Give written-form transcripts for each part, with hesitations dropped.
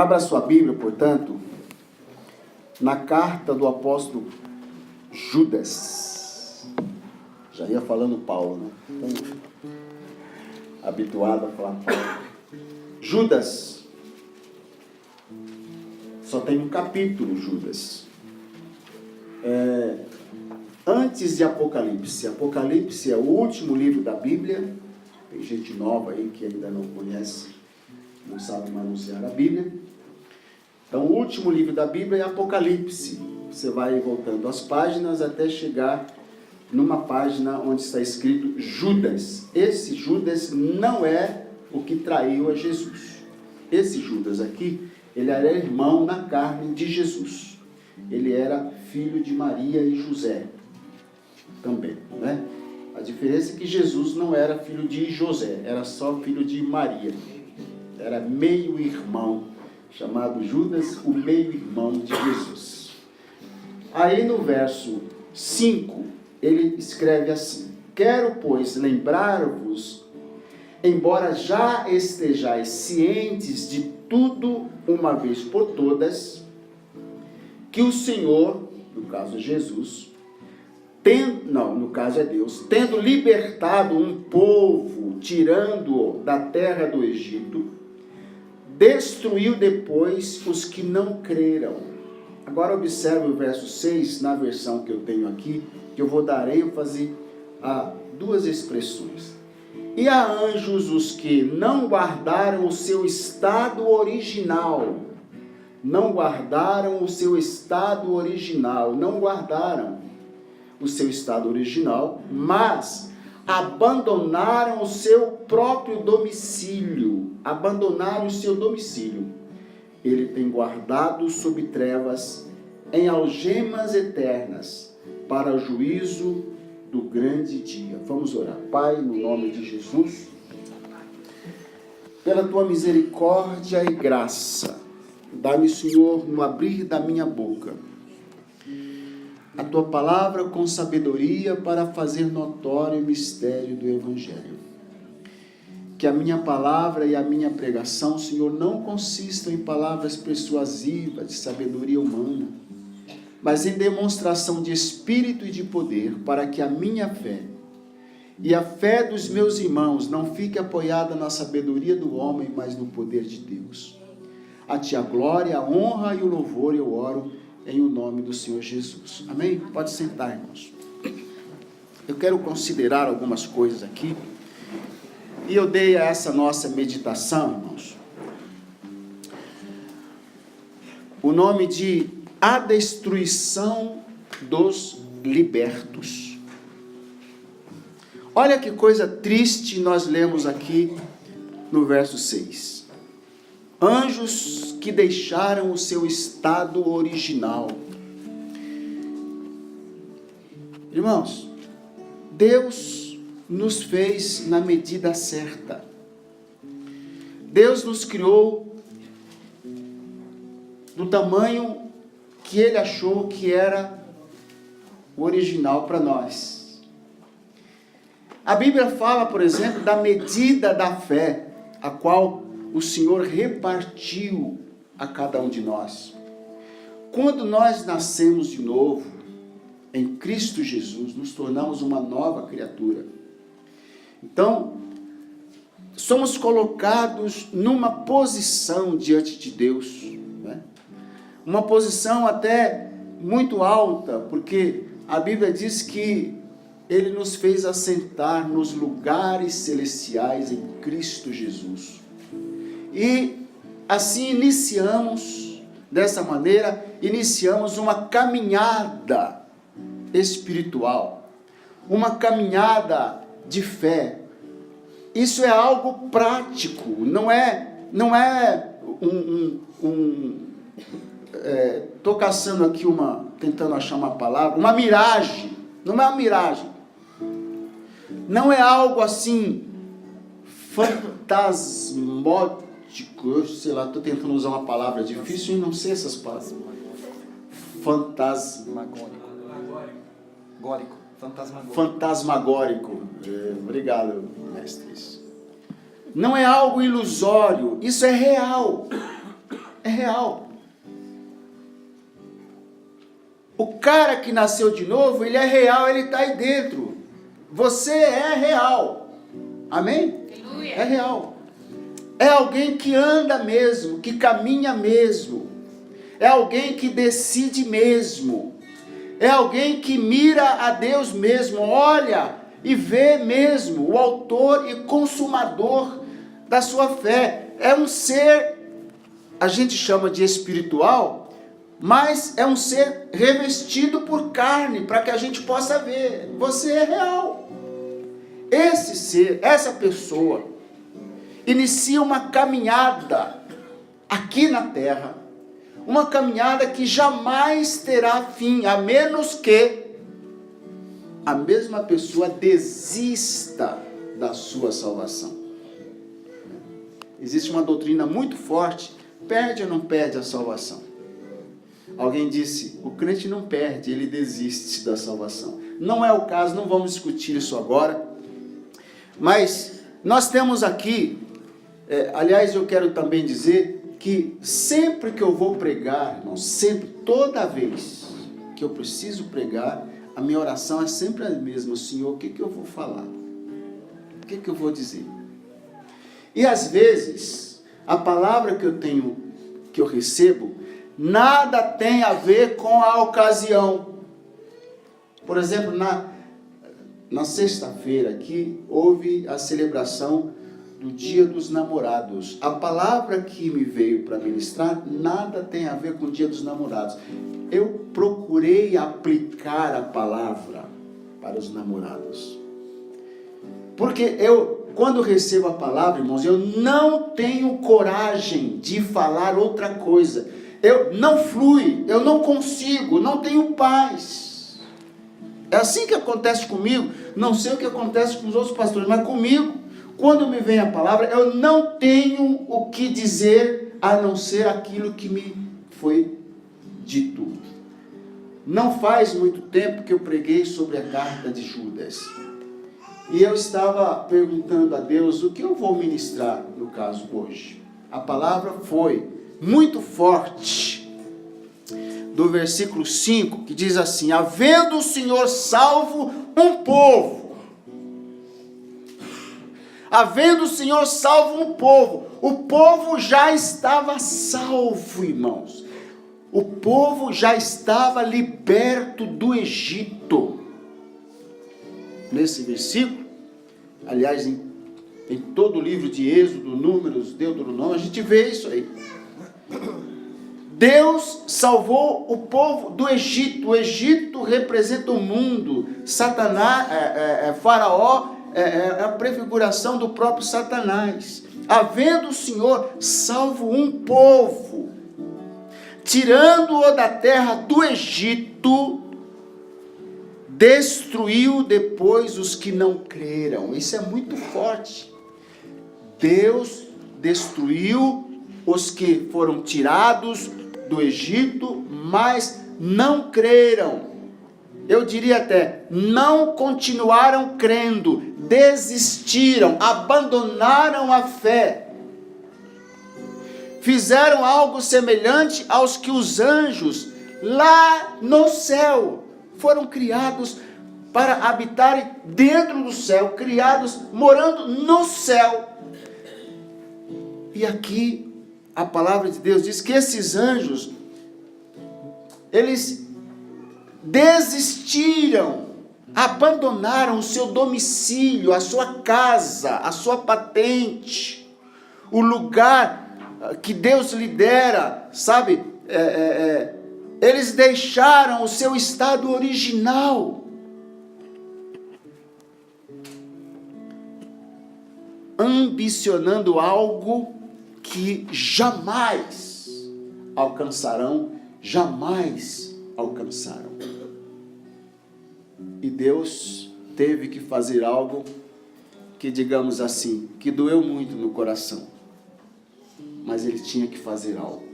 Abra sua Bíblia, portanto, na carta do apóstolo Judas. Já ia falando Paulo, né? Então, habituado a falar Paulo. Judas. Só tem um capítulo, Judas. Antes de Apocalipse. Apocalipse é o último livro da Bíblia. Tem gente nova aí que ainda não conhece, não sabe manusear a Bíblia. Então, o último livro da Bíblia é Apocalipse. Você vai voltando as páginas até chegar numa página onde está escrito Judas. Esse Judas não é o que traiu a Jesus. Esse Judas aqui, ele era irmão na carne de Jesus. Ele era filho de Maria e José também, né? A diferença é que Jesus não era filho de José, era só filho de Maria. Era meio-irmão, chamado Judas, o meio-irmão de Jesus. Aí no verso 5, ele escreve assim: quero, pois, lembrar-vos, embora já estejais cientes de tudo uma vez por todas, que o Senhor, no caso Jesus, no caso é Deus, tendo libertado um povo, tirando-o da terra do Egito, destruiu depois os que não creram. Agora observe o verso 6, na versão que eu tenho aqui, que eu vou dar ênfase a duas expressões. E a anjos os que não guardaram o seu estado original. Não guardaram o seu estado original. Não guardaram o seu estado original, mas abandonaram o seu próprio domicílio. Abandonaram o seu domicílio. Ele tem guardado sob trevas, em algemas eternas, para o juízo do grande dia. Vamos orar. Pai, no nome de Jesus, pela tua misericórdia e graça, dá-me, Senhor, no abrir da minha boca, a tua palavra com sabedoria para fazer notório o mistério do Evangelho. Que a minha palavra e a minha pregação, Senhor, não consistam em palavras persuasivas de sabedoria humana, mas em demonstração de espírito e de poder, para que a minha fé e a fé dos meus irmãos não fique apoiada na sabedoria do homem, mas no poder de Deus. A ti a glória, a honra e o louvor eu oro em o nome do Senhor Jesus. Amém? Pode sentar, irmãos. Eu quero considerar algumas coisas aqui. E eu dei a essa nossa meditação, irmãos, o nome de A Destruição dos Libertos. Olha que coisa triste nós lemos aqui no verso 6. Anjos que deixaram o seu estado original. Irmãos, Deus nos fez na medida certa. Deus nos criou do tamanho que Ele achou que era o original para nós. A Bíblia fala, por exemplo, da medida da fé, a qual o Senhor repartiu a cada um de nós. Quando nós nascemos de novo, em Cristo Jesus, nos tornamos uma nova criatura. Então, somos colocados numa posição diante de Deus, né? Uma posição até muito alta, porque a Bíblia diz que Ele nos fez assentar nos lugares celestiais em Cristo Jesus. E assim dessa maneira, iniciamos uma caminhada espiritual, uma caminhada de fé. Isso é algo prático, não é estou caçando aqui tentando achar uma palavra, uma miragem, não é uma miragem, não é algo assim, fantasmótico, sei lá, estou tentando usar uma palavra difícil e não sei essas palavras. Fantasmagórico. Obrigado, mestres. Não é algo ilusório, isso é real. É real. O cara que nasceu de novo, ele é real, ele está aí dentro. Você é real. Amém? Aleluia. É real. É alguém que anda mesmo, que caminha mesmo. É alguém que decide mesmo. É alguém que mira a Deus mesmo, olha e vê mesmo o autor e consumador da sua fé. É um ser, a gente chama de espiritual, mas é um ser revestido por carne, para que a gente possa ver. Você é real. Esse ser, essa pessoa, inicia uma caminhada aqui na terra, uma caminhada que jamais terá fim, a menos que a mesma pessoa desista da sua salvação. Existe uma doutrina muito forte: perde ou não perde a salvação? Alguém disse: o crente não perde, ele desiste da salvação. Não é o caso, não vamos discutir isso agora, mas nós temos aqui, aliás, eu quero também dizer que sempre que eu vou pregar, irmão, sempre, toda vez que eu preciso pregar, a minha oração é sempre a mesma: Senhor, o que eu vou falar? O que eu vou dizer? E às vezes, a palavra que eu recebo, nada tem a ver com a ocasião. Por exemplo, na sexta-feira aqui, houve a celebração do Dia dos Namorados. A palavra que me veio para ministrar, nada tem a ver com o Dia dos Namorados. Eu procurei aplicar a palavra para os namorados. Porque quando recebo a palavra, irmãos, eu não tenho coragem de falar outra coisa. Não flui, eu não consigo, não tenho paz. É assim que acontece comigo. Não sei o que acontece com os outros pastores, mas comigo, quando me vem a palavra, eu não tenho o que dizer a não ser aquilo que me foi dito. Não faz muito tempo que eu preguei sobre a carta de Judas. E eu estava perguntando a Deus o que eu vou ministrar no caso hoje. A palavra foi muito forte, do versículo 5, que diz assim: havendo o Senhor salvo um povo. Havendo o Senhor salvo um povo. O povo já estava salvo, irmãos. O povo já estava liberto do Egito. Nesse versículo, aliás, em todo o livro de Êxodo, Números, Deuteronômio, a gente vê isso aí. Deus salvou o povo do Egito. O Egito representa o mundo. Satanás, Faraó, é a prefiguração do próprio Satanás. Havendo o Senhor salvo um povo, tirando-o da terra do Egito, destruiu depois os que não creram. Isso é muito forte. Deus destruiu os que foram tirados do Egito, mas não creram. Eu diria até, não continuaram crendo, desistiram, abandonaram a fé. Fizeram algo semelhante aos que os anjos lá no céu foram criados para habitarem dentro do céu, criados morando no céu. E aqui a palavra de Deus diz que esses anjos, eles desistiram, abandonaram o seu domicílio, a sua casa, a sua patente, o lugar que Deus lhe dera, sabe? Eles deixaram o seu estado original, ambicionando algo que jamais alcançarão, jamais alcançaram. E Deus teve que fazer algo que, digamos assim, que doeu muito no coração, mas Ele tinha que fazer algo.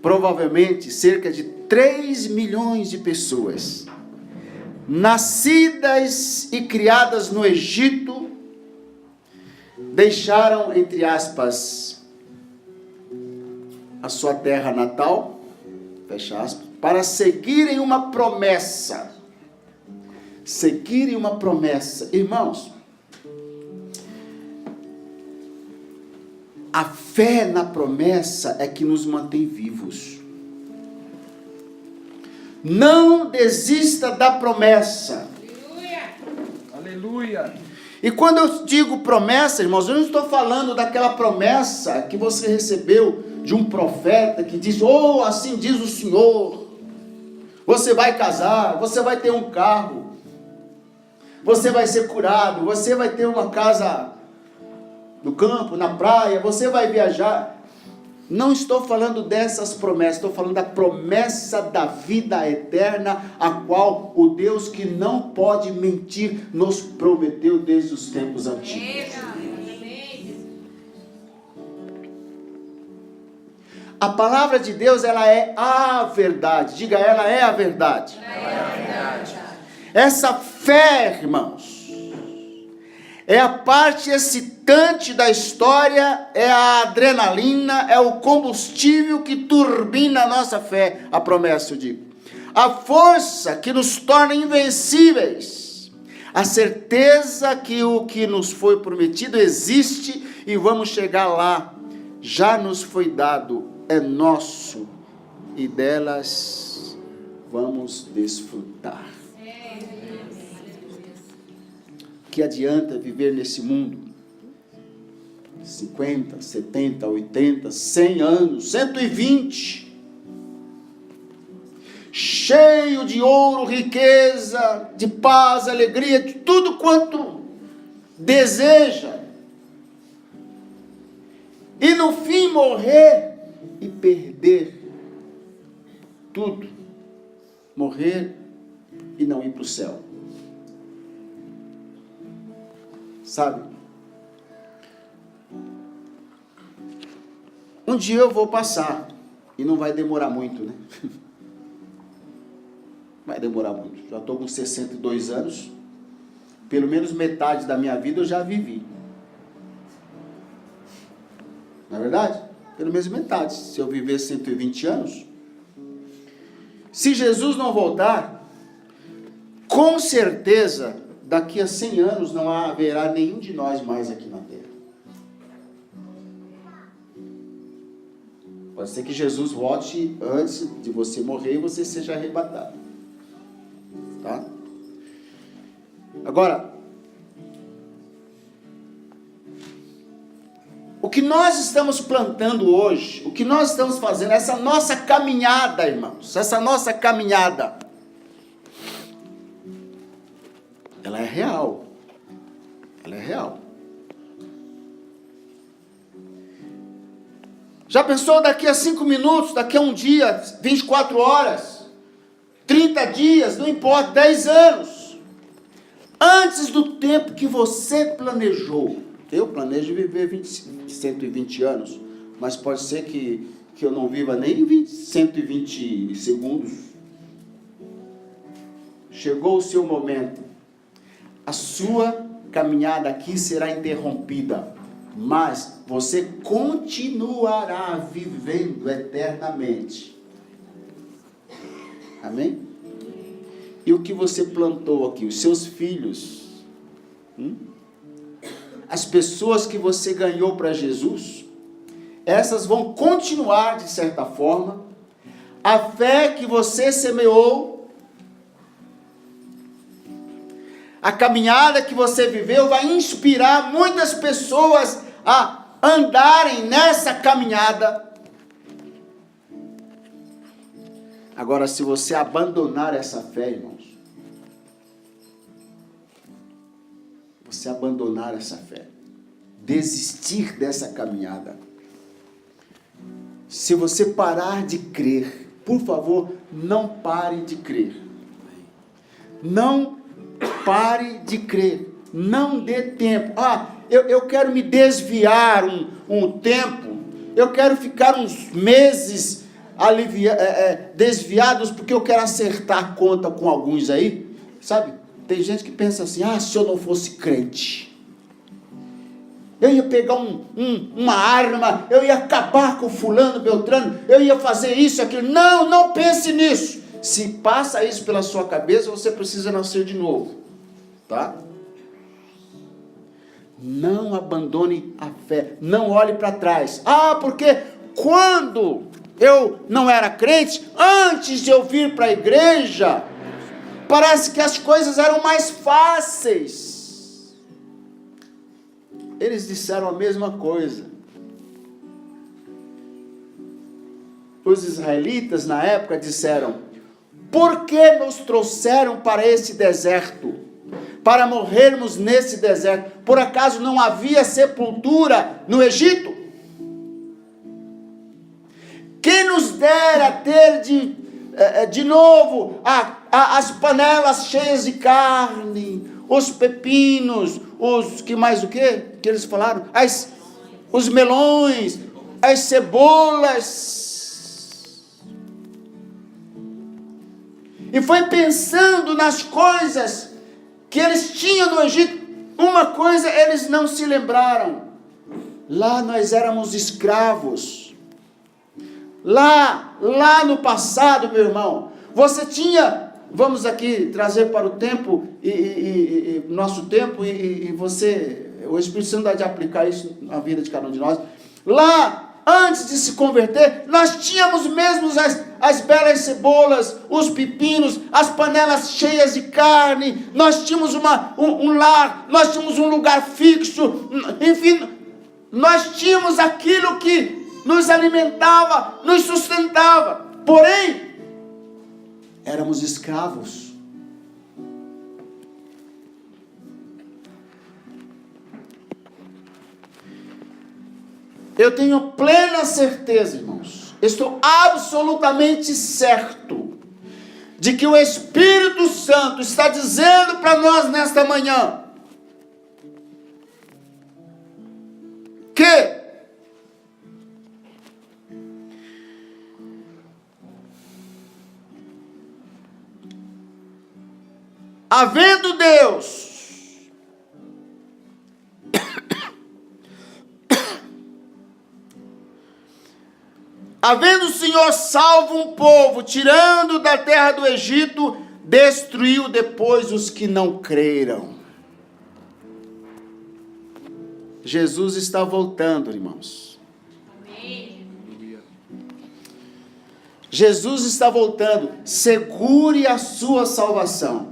Provavelmente cerca de 3 milhões de pessoas, nascidas e criadas no Egito, deixaram, entre aspas, a sua terra natal, fecha aspas, para seguirem uma promessa. Seguirem uma promessa. Irmãos, a fé na promessa é que nos mantém vivos. Não desista da promessa. Aleluia. E quando eu digo promessa, irmãos, eu não estou falando daquela promessa que você recebeu de um profeta que diz, oh, assim diz o Senhor, você vai casar, você vai ter um carro, você vai ser curado, você vai ter uma casa no campo, na praia, você vai viajar. Não estou falando dessas promessas, estou falando da promessa da vida eterna, a qual o Deus que não pode mentir nos prometeu desde os tempos antigos. A palavra de Deus, ela é a verdade. Diga, ela é a verdade. Essa fé, irmãos, é a parte excitante da história, é a adrenalina, é o combustível que turbina a nossa fé, a promessa, eu digo. A força que nos torna invencíveis, a certeza que o que nos foi prometido existe e vamos chegar lá, já nos foi dado, é nosso e delas vamos desfrutar. Que adianta viver nesse mundo 50, 70, 80, 100 anos, 120, cheio de ouro, riqueza, de paz, alegria, de tudo quanto deseja, e no fim morrer e perder tudo, morrer e não ir para o céu. Sabe? Um dia eu vou passar, e não vai demorar muito, né? Vai demorar muito. Já estou com 62 anos, pelo menos metade da minha vida eu já vivi. Não é verdade? Pelo menos metade. Se eu viver 120 anos, se Jesus não voltar, com certeza, daqui a 100 anos não haverá nenhum de nós mais aqui na terra. Pode ser que Jesus volte antes de você morrer e você seja arrebatado. Tá? Agora, o que nós estamos plantando hoje, o que nós estamos fazendo, essa nossa caminhada, irmãos, essa nossa caminhada, ela é real. Ela é real. Já pensou daqui a 5 minutos, daqui a um dia, 24 horas, 30 dias, não importa, 10 anos, antes do tempo que você planejou. Eu planejo viver 120 anos, mas pode ser que eu não viva nem 120 segundos. Chegou o seu momento. A sua caminhada aqui será interrompida, mas você continuará vivendo eternamente. Amém? E o que você plantou aqui? Os seus filhos, as pessoas que você ganhou para Jesus, essas vão continuar de certa forma. A fé que você semeou, a caminhada que você viveu vai inspirar muitas pessoas a andarem nessa caminhada. Agora, se você abandonar essa fé, irmãos, você abandonar essa fé, desistir dessa caminhada, se você parar de crer, por favor, não pare de crer. Não pare de crer. Não dê tempo. Eu quero me desviar um tempo. Eu quero ficar uns meses desviados porque eu quero acertar a conta com alguns aí. Sabe? Tem gente que pensa assim, se eu não fosse crente, eu ia pegar uma arma, eu ia acabar com fulano, beltrano, eu ia fazer isso, aquilo. Não, não pense nisso. Se passa isso pela sua cabeça, você precisa nascer de novo, tá? Não abandone a fé, não olhe para trás. Porque quando eu não era crente, antes de eu vir para a igreja, parece que as coisas eram mais fáceis. Eles disseram a mesma coisa. Os israelitas na época disseram: por que nos trouxeram para esse deserto? Para morrermos nesse deserto? Por acaso não havia sepultura no Egito? Quem nos dera ter de novo as panelas cheias de carne, os pepinos, que eles falaram? Os melões, as cebolas. E foi pensando nas coisas que eles tinham no Egito. Uma coisa eles não se lembraram: lá nós éramos escravos. Lá no passado, meu irmão, você tinha, vamos aqui trazer para o tempo, nosso tempo, o Espírito Santo vai de aplicar isso na vida de cada um de nós. Lá, antes de se converter, nós tínhamos mesmo as belas cebolas, os pepinos, as panelas cheias de carne, nós tínhamos um lar, nós tínhamos um lugar fixo, enfim, nós tínhamos aquilo que nos alimentava, nos sustentava. Porém, éramos escravos. Eu tenho plena certeza, irmãos, estou absolutamente certo de que o Espírito Santo está dizendo para nós nesta manhã que havendo Deus havendo o Senhor salvo um povo, tirando da terra do Egito, destruiu depois os que não creram. Jesus está voltando, irmãos. Amém. Jesus está voltando. Segure a sua salvação.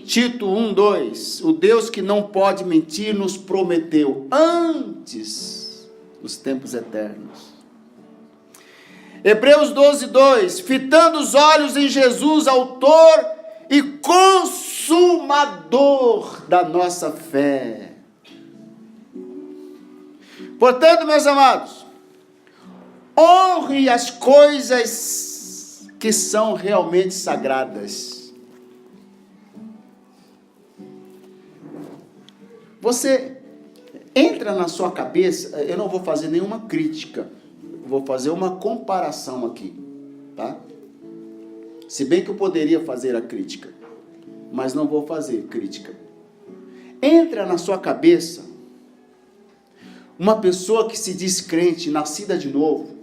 Tito 1:2, o Deus que não pode mentir nos prometeu antes dos tempos eternos. Hebreus 12:2, fitando os olhos em Jesus, autor e consumador da nossa fé. Portanto, meus amados, honre as coisas que são realmente sagradas. Você entra na sua cabeça, eu não vou fazer nenhuma crítica, vou fazer uma comparação aqui, tá? Se bem que eu poderia fazer a crítica, mas não vou fazer crítica. Entra na sua cabeça uma pessoa que se diz crente, nascida de novo,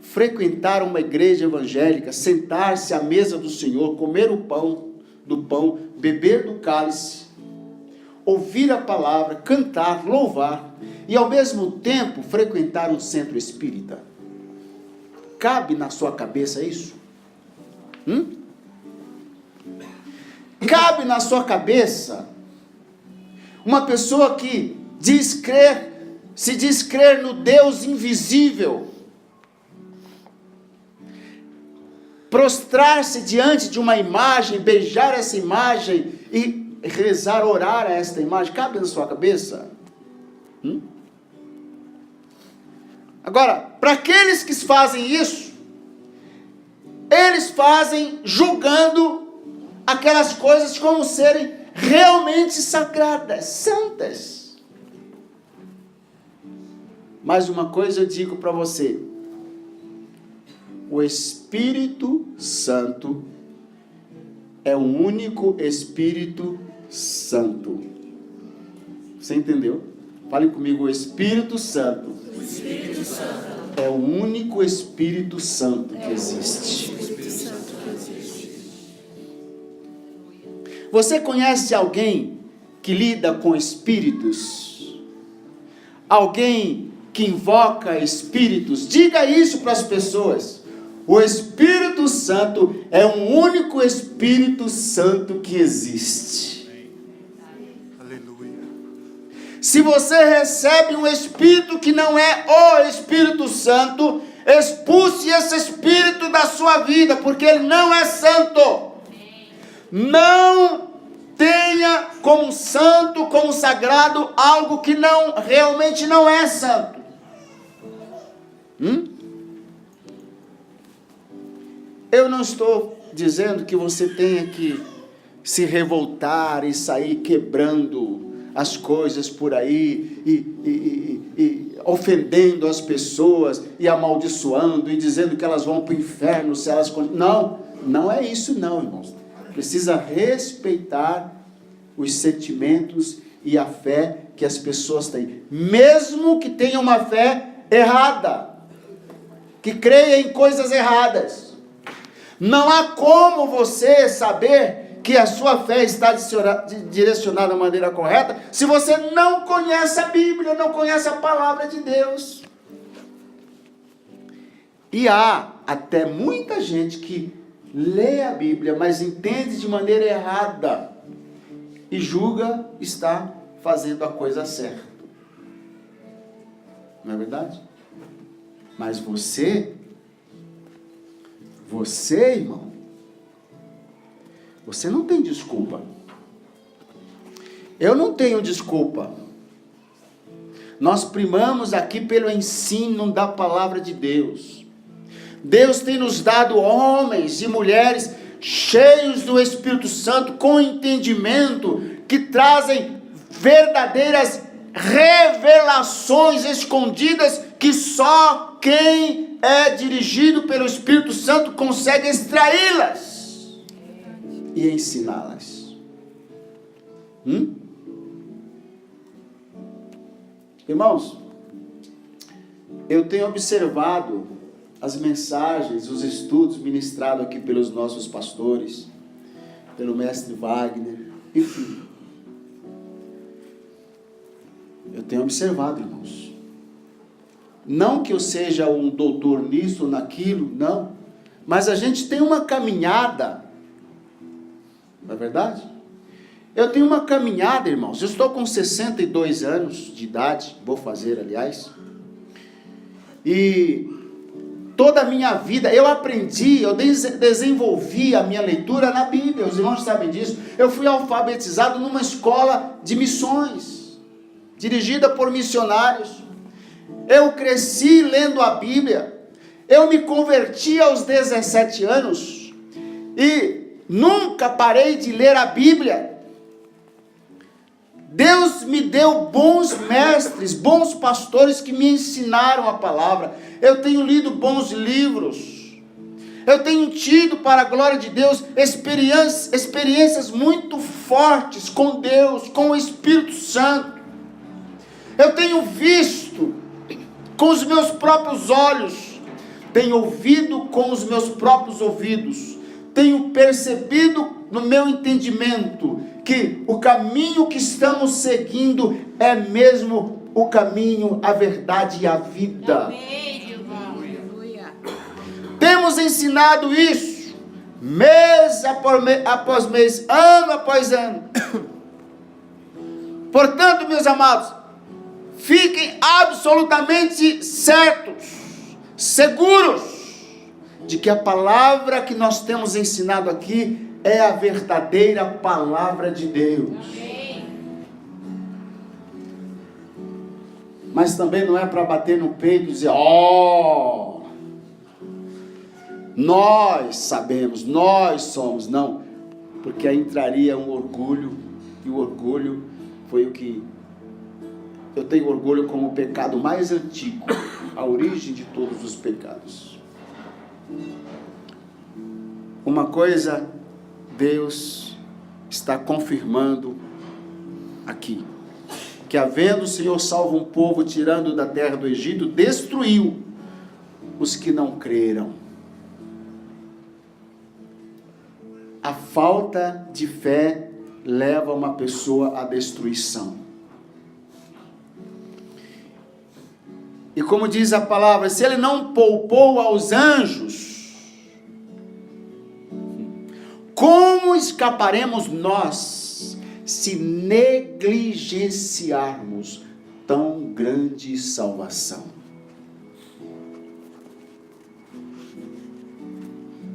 frequentar uma igreja evangélica, sentar-se à mesa do Senhor, comer o pão, beber do cálice, ouvir a palavra, cantar, louvar, e ao mesmo tempo frequentar um centro espírita. Cabe na sua cabeça isso? Cabe na sua cabeça uma pessoa que se diz crer no Deus invisível, prostrar-se diante de uma imagem, beijar essa imagem e rezar, orar a esta imagem? Cabe na sua cabeça? Agora, para aqueles que fazem isso, eles fazem julgando aquelas coisas como serem realmente sagradas, santas. Mas uma coisa eu digo para você: o Espírito Santo é o único Espírito Santo. Você entendeu? Fale comigo, o Espírito Santo. O Espírito Santo É o único Espírito Santo que existe. Você conhece alguém que lida com espíritos? Alguém que invoca espíritos? Diga isso para as pessoas. O Espírito Santo é o único Espírito Santo que existe. Aleluia. Se você recebe um espírito que não é o Espírito Santo, expulse esse espírito da sua vida, porque ele não é santo. Não tenha como santo, como sagrado, algo que realmente não é santo. Eu não estou dizendo que você tenha que se revoltar e sair quebrando as coisas por aí e ofendendo as pessoas e amaldiçoando e dizendo que elas vão para o inferno se elas... Não é isso não, irmãos. Precisa respeitar os sentimentos e a fé que as pessoas têm, mesmo que tenham uma fé errada, que creia em coisas erradas. Não há como você saber que a sua fé está direcionada da maneira correta se você não conhece a Bíblia, não conhece a palavra de Deus. E há até muita gente que lê a Bíblia, mas entende de maneira errada e julga estar fazendo a coisa certa. Não é verdade? Mas você, irmão, você não tem desculpa. Eu não tenho desculpa. Nós primamos aqui pelo ensino da palavra de Deus. Deus tem nos dado homens e mulheres cheios do Espírito Santo, com entendimento, que trazem verdadeiras revelações escondidas que só quem é dirigido pelo Espírito Santo consegue extraí-las e ensiná-las. Irmãos, eu tenho observado as mensagens, os estudos ministrados aqui pelos nossos pastores, pelo mestre Wagner, enfim. Eu tenho observado, irmãos. Não que eu seja um doutor nisso ou naquilo, não. Mas a gente tem uma caminhada. Não é verdade? Eu tenho uma caminhada, irmãos. Eu estou com 62 anos de idade, vou fazer, aliás. E toda a minha vida, eu aprendi, eu desenvolvi a minha leitura na Bíblia, os irmãos sabem disso. Eu fui alfabetizado numa escola de missões, dirigida por missionários. Eu cresci lendo a Bíblia. Eu me converti aos 17 anos e nunca parei de ler a Bíblia. Deus me deu bons mestres, bons pastores que me ensinaram a palavra. Eu tenho lido bons livros. Eu tenho tido, para a glória de Deus, experiências muito fortes com Deus, com o Espírito Santo. Eu tenho visto com os meus próprios olhos, tenho ouvido com os meus próprios ouvidos, tenho percebido no meu entendimento que o caminho que estamos seguindo é mesmo o caminho, a verdade e a vida. Amém, irmão. Temos ensinado isso mês após mês, ano após ano. Portanto, meus amados, fiquem absolutamente certos, seguros de que a palavra que nós temos ensinado aqui é a verdadeira palavra de Deus. Amém. Mas também não é para bater no peito e dizer, nós sabemos, nós somos. Não, porque aí entraria um orgulho, e o orgulho foi o que... Eu tenho orgulho como o pecado mais antigo, a origem de todos os pecados. Uma coisa Deus está confirmando aqui. que havendo o Senhor salvo um povo tirando da terra do Egito, destruiu os que não creram. A falta de fé leva uma pessoa à destruição. E como diz a palavra, se ele não poupou aos anjos, como escaparemos nós se negligenciarmos tão grande salvação?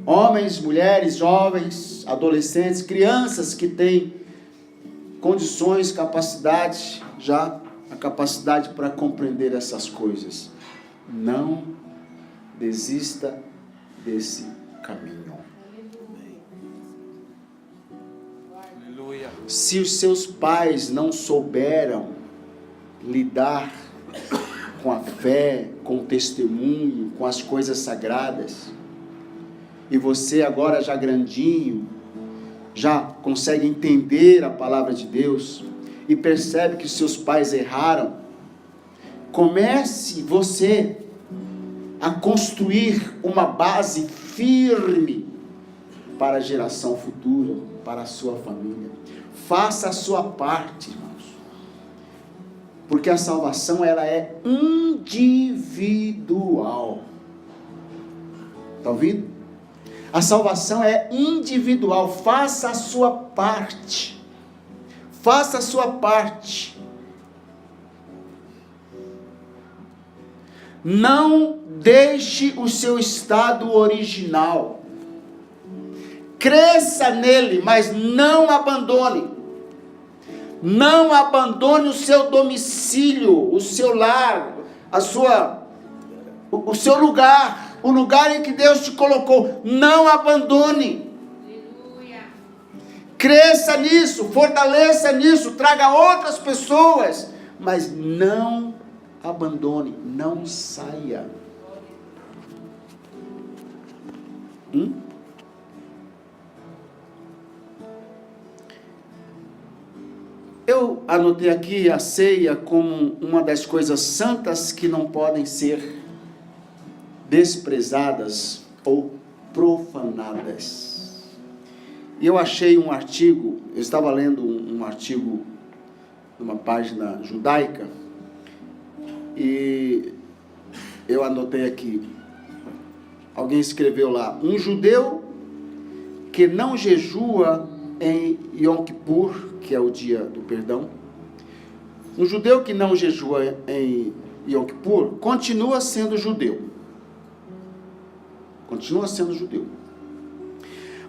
Homens, mulheres, jovens, adolescentes, crianças que têm condições, capacidade, já a capacidade para compreender essas coisas. Não desista desse caminho. Aleluia. Se os seus pais não souberam lidar com a fé, com o testemunho, com as coisas sagradas, e você agora já grandinho, já consegue entender a palavra de Deus, e percebe que seus pais erraram, comece você a construir uma base firme para a geração futura, para a sua família. Faça a sua parte, irmãos, porque a salvação ela é individual. Está ouvindo? A salvação é individual. Faça a sua parte. Faça a sua parte. Não deixe o seu estado original. Cresça nele, mas não abandone. Não abandone o seu domicílio, o seu lar, o seu lugar, o lugar em que Deus te colocou. Não abandone. Cresça nisso, fortaleça nisso, traga outras pessoas, mas não abandone, não saia. Eu anotei aqui a ceia como uma das coisas santas que não podem ser desprezadas ou profanadas. E eu achei um artigo, eu estava lendo um artigo numa página judaica, e eu anotei aqui, alguém escreveu lá, um judeu que não jejua em Yom Kippur, que é o dia do perdão, um judeu que não jejua em Yom Kippur, continua sendo judeu. Continua sendo judeu.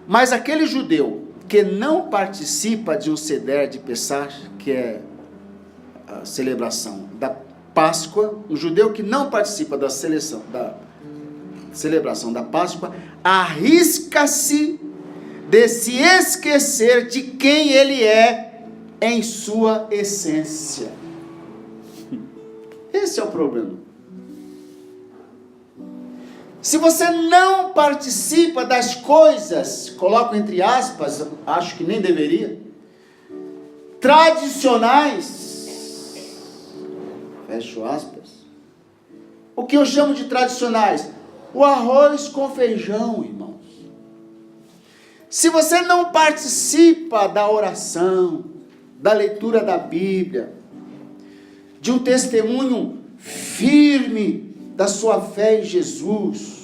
Mas aquele judeu que não participa de um Seder de Pessah, que é a celebração da Páscoa, um judeu que não participa da celebração da Páscoa, arrisca-se de se esquecer de quem ele é em sua essência. Esse é o problema. Se você não participa das coisas, coloco entre aspas, acho que nem deveria, tradicionais, fecho aspas, o que eu chamo de tradicionais? O arroz com feijão, irmãos. Se você não participa da oração, da leitura da Bíblia, de um testemunho firme da sua fé em Jesus,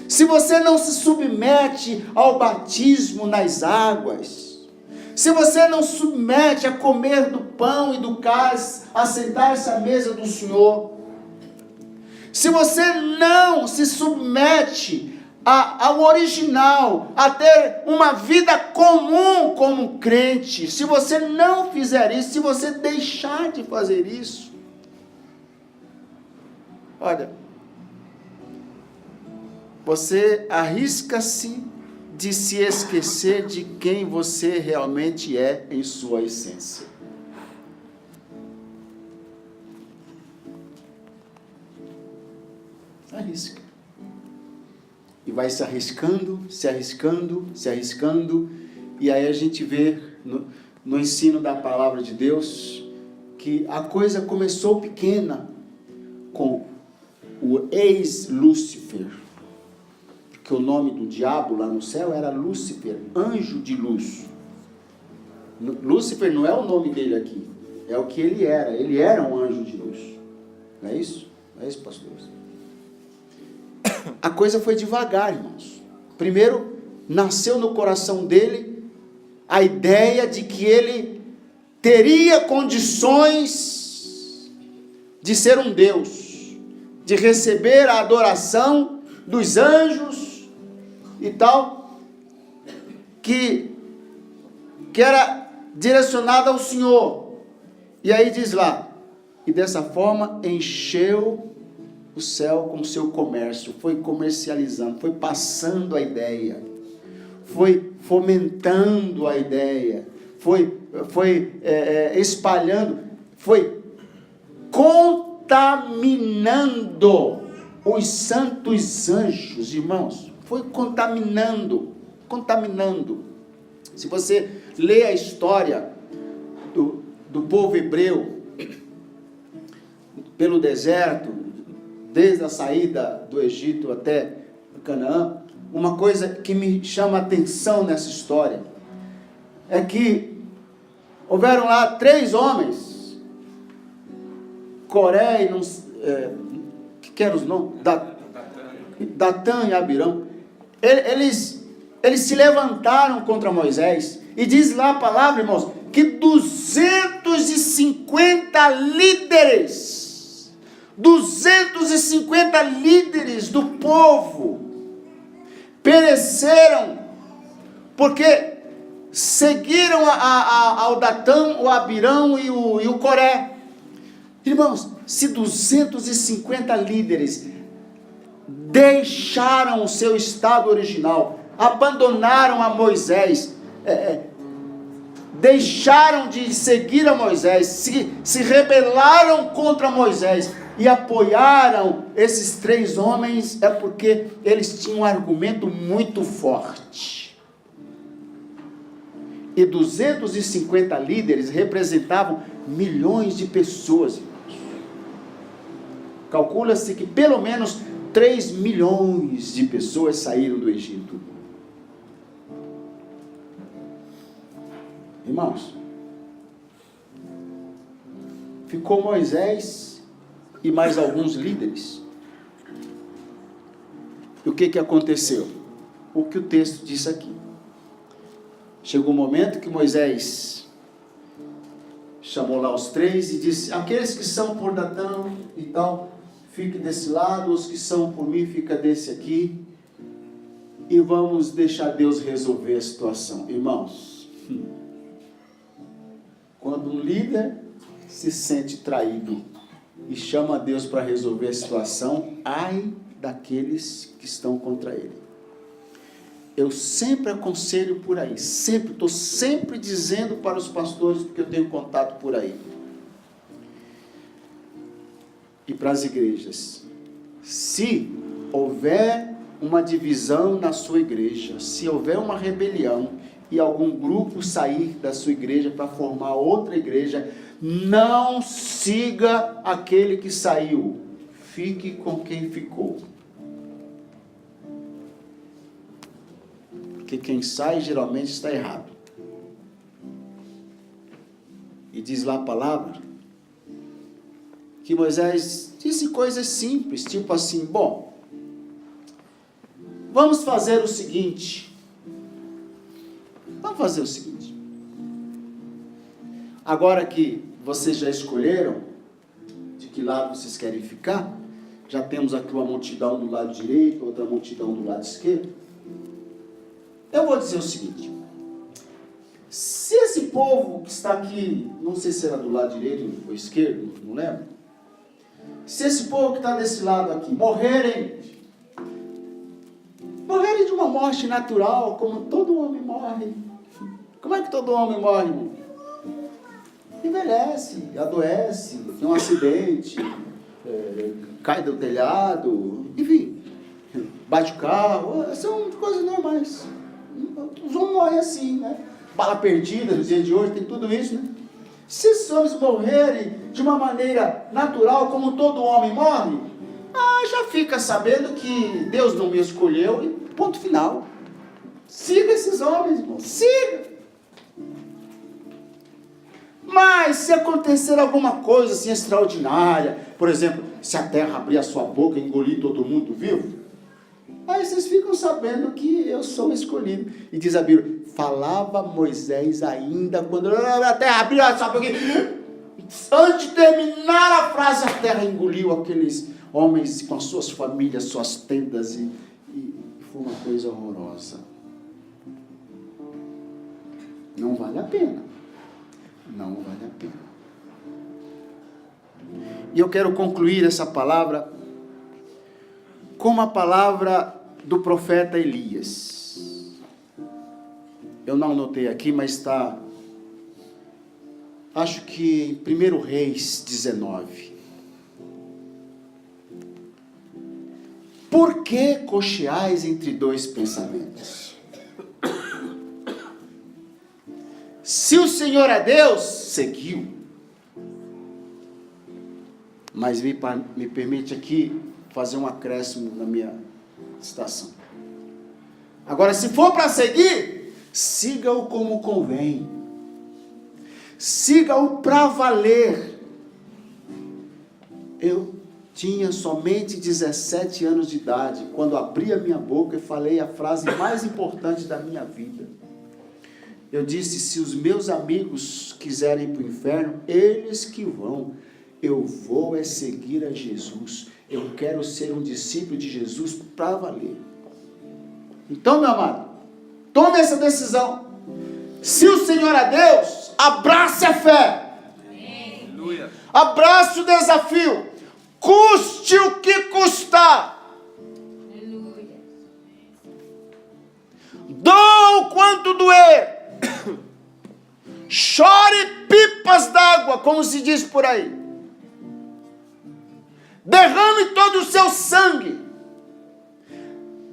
se você não se submete ao batismo nas águas, se você não se submete a comer do pão e do cálice, a sentar-se à mesa do Senhor, se você não se submete ao original, a ter uma vida comum como crente, se você não fizer isso, se você deixar de fazer isso, olha, você arrisca-se de se esquecer de quem você realmente é em sua essência. Arrisca. E vai se arriscando, e aí a gente vê no ensino da palavra de Deus, que a coisa começou pequena com o ex-Lúcifer, porque o nome do diabo lá no céu era Lúcifer, anjo de luz. Lúcifer não é o nome dele aqui, é o que ele era um anjo de luz. Não é isso? Não é isso, pastor? A coisa foi devagar, irmãos. Primeiro, nasceu no coração dele a ideia de que ele teria condições de ser um Deus, de receber a adoração dos anjos e tal, que era direcionada ao Senhor. E aí diz lá, e dessa forma encheu o céu com o seu comércio, foi comercializando, foi passando a ideia, foi fomentando a ideia, foi espalhando, foi contaminando os santos anjos, irmãos, foi contaminando. Se você lê a história do povo hebreu pelo deserto, desde a saída do Egito até Canaã, uma coisa que me chama a atenção nessa história é que houveram lá 3 homens, Coré e que eram os nomes? Datã e Abirão. Eles se levantaram contra Moisés, e diz lá a palavra, irmãos, que 250 líderes do povo pereceram, porque seguiram ao Datã, o Abirão e o Coré. Irmãos, se 250 líderes deixaram o seu estado original, abandonaram a Moisés, deixaram de seguir a Moisés, se rebelaram contra Moisés e apoiaram esses 3 homens, é porque eles tinham um argumento muito forte. E 250 líderes representavam milhões de pessoas, irmãos. Calcula-se que pelo menos 3 milhões de pessoas saíram do Egito. Irmãos, ficou Moisés e mais alguns líderes. E o que aconteceu? O que o texto diz aqui. Chegou o momento que Moisés chamou lá os 3 e disse: aqueles que são por Datã e tal, fique desse lado, os que são por mim, fica desse aqui, e vamos deixar Deus resolver a situação. Irmãos, quando um líder se sente traído e chama a Deus para resolver a situação, ai daqueles que estão contra ele. Eu sempre aconselho por aí, estou sempre dizendo para os pastores, porque eu tenho contato por aí, e para as igrejas: se houver uma divisão na sua igreja, se houver uma rebelião e algum grupo sair da sua igreja para formar outra igreja, não siga aquele que saiu, fique com quem ficou. Porque quem sai geralmente está errado. E diz lá a palavra que Moisés disse coisas simples, tipo assim: bom, vamos fazer o seguinte, agora que vocês já escolheram de que lado vocês querem ficar, já temos aqui uma multidão do lado direito, outra multidão do lado esquerdo, eu vou dizer o seguinte: se esse povo que está aqui, não sei se era do lado direito ou esquerdo, não lembro, se esse povo que está desse lado aqui morrerem de uma morte natural, como todo homem morre. Como é que todo homem morre, irmão? Envelhece, adoece, tem um acidente, cai do telhado, enfim, bate o carro, são coisas normais. Os homens morrem assim, né? Bala perdida nos dias de hoje, tem tudo isso, né? Se esses homens morrerem de uma maneira natural, como todo homem morre, já fica sabendo que Deus não me escolheu e ponto final. Siga esses homens, irmão, siga. Mas se acontecer alguma coisa assim extraordinária, por exemplo, se a terra abrir a sua boca e engolir todo mundo vivo, aí vocês ficam sabendo que eu sou escolhido. E diz a Bíblia, falava Moisés ainda, quando a terra abriu a sua boca, antes de terminar a frase, a terra engoliu aqueles homens com as suas famílias, suas tendas, e foi uma coisa horrorosa. Não vale a pena. Não vale a pena. E eu quero concluir essa palavra com uma palavra do profeta Elias. Eu não anotei aqui, mas está, acho que em 1 Reis 19. Por que cocheais entre dois pensamentos? Se o Senhor é Deus, seguiu. Mas me permite aqui fazer um acréscimo na minha citação. Agora, se for para seguir, siga-o como convém. Siga-o para valer. Eu tinha somente 17 anos de idade, quando abri a minha boca e falei a frase mais importante da minha vida. Eu disse, se os meus amigos quiserem ir para o inferno, eles que vão. Eu vou é seguir a Jesus. Eu quero ser um discípulo de Jesus para valer. Então, meu amado, tome essa decisão. Se o Senhor é Deus, abrace a fé. Aleluia. Abrace o desafio. Custe o que custar. Aleluia. Doa o quanto doer. Chore pipas d'água, como se diz por aí. Derrame todo o seu sangue.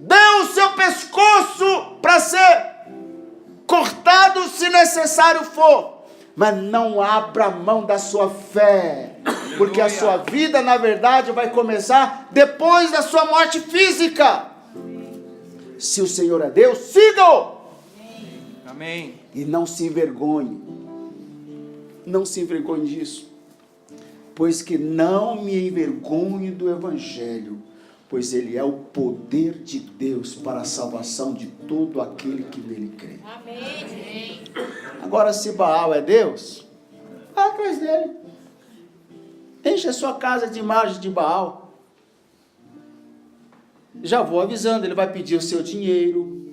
Dê o seu pescoço para ser cortado se necessário for. Mas não abra mão da sua fé. Porque a sua vida, na verdade, vai começar depois da sua morte física. Se o Senhor é Deus, siga-o. Amém. E não se envergonhe. Não se envergonhe disso. Pois que não me envergonhe do Evangelho. Pois ele é o poder de Deus para a salvação de todo aquele que nele crê. Amém. Agora, se Baal é Deus, vá atrás dele. Enche a sua casa de imagem de Baal. Já vou avisando, ele vai pedir o seu dinheiro.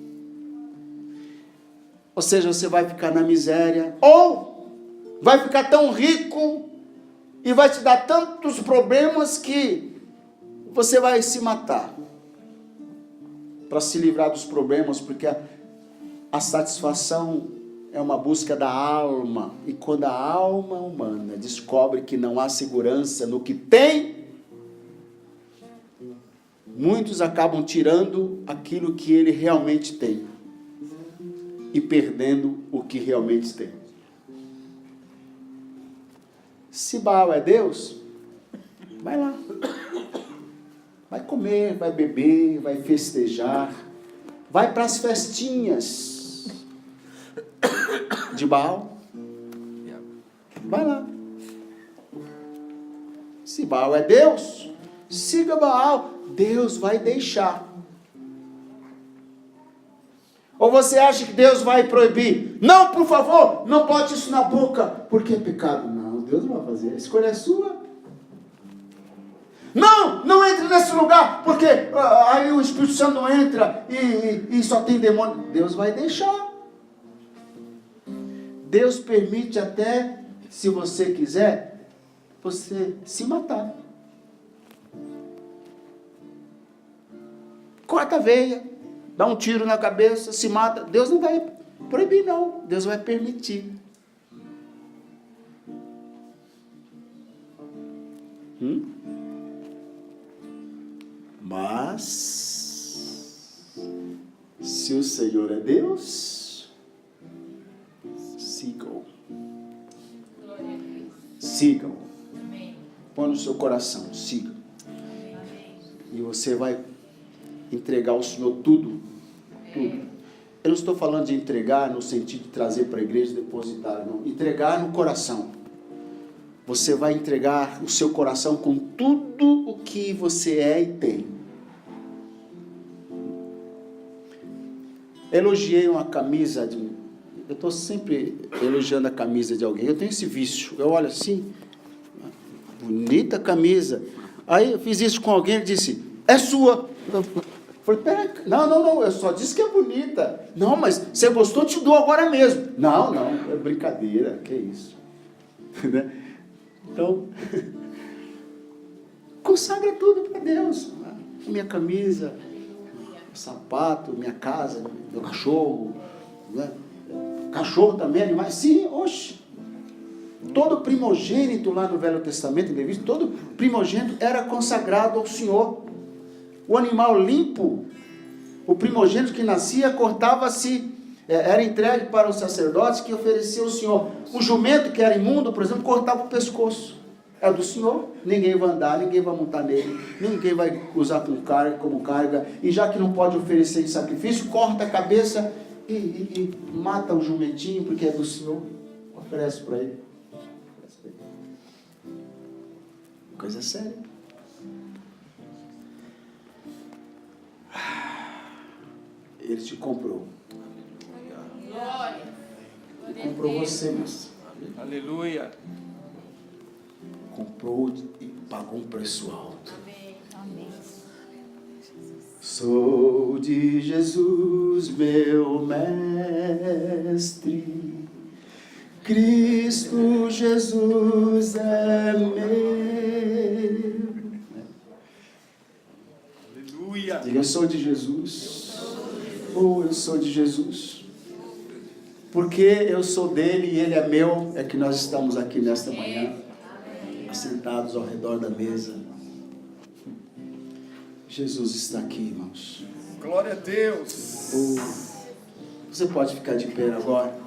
Ou seja, você vai ficar na miséria. Ou vai ficar tão rico e vai te dar tantos problemas que você vai se matar. Para se livrar dos problemas, porque a satisfação é uma busca da alma. E quando a alma humana descobre que não há segurança no que tem, muitos acabam tirando aquilo que ele realmente tem e perdendo o que realmente tem. Se Baal é Deus, vai lá. Vai comer, vai beber, vai festejar, vai para as festinhas de Baal. Vai lá. Se Baal é Deus, siga Baal. Deus vai deixar. Ou você acha que Deus vai proibir? Não, por favor, não bote isso na boca, porque é pecado. Não, Deus não vai fazer. A escolha é sua. Não entre nesse lugar, porque aí o Espírito Santo não entra e só tem demônio. Deus vai deixar. Deus permite até, se você quiser, você se matar. Corta a veia, dá um tiro na cabeça, se mata. Deus não vai proibir, não. Deus vai permitir. Mas, se o Senhor é Deus, siga-o. Glória a Sigam. Amém. Põe no seu coração, siga. E você vai entregar ao Senhor tudo. Tudo. Eu não estou falando de entregar no sentido de trazer para a igreja e depositar, não. Entregar no coração. Você vai entregar o seu coração com tudo o que você é e tem. Elogiei uma camisa de... Eu estou sempre elogiando a camisa de alguém. Eu tenho esse vício. Eu olho assim, bonita camisa. Aí eu fiz isso com alguém e disse, é sua. Eu falei, pera, não, eu só disse que é bonita. Não, mas você gostou, te dou agora mesmo. Não, é brincadeira, que isso. Então, consagra tudo para Deus. Minha camisa, meu sapato, minha casa, meu cachorro, né? Cachorro também, animais. Sim, oxe. Todo primogênito lá no Velho Testamento, em Levítico, todo primogênito era consagrado ao Senhor. O animal limpo, o primogênito que nascia, cortava-se, era entregue para os sacerdotes que ofereciam ao Senhor. O jumento que era imundo, por exemplo, cortava o pescoço. É do Senhor, ninguém vai andar, ninguém vai montar nele, ninguém vai usar como carga, e já que não pode oferecer em sacrifício, corta a cabeça e mata o jumentinho, porque é do Senhor, oferece para ele. Coisa séria. Ele te comprou. Glória. Ele comprou você, moça. Aleluia. Comprou e pagou um preço alto. Amém. Sou de Jesus, meu mestre. Cristo Jesus é meu. Aleluia. Diga, eu sou de Jesus. Eu sou de Jesus. Porque eu sou dele e ele é meu, é que nós estamos aqui nesta manhã, assentados ao redor da mesa. Jesus está aqui, irmãos. Glória a Deus. Você pode ficar de pé agora.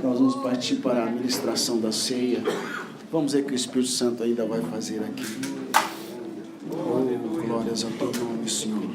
Nós vamos partir para a ministração da ceia. Vamos ver o que o Espírito Santo ainda vai fazer aqui. Glórias a teu nome, Senhor.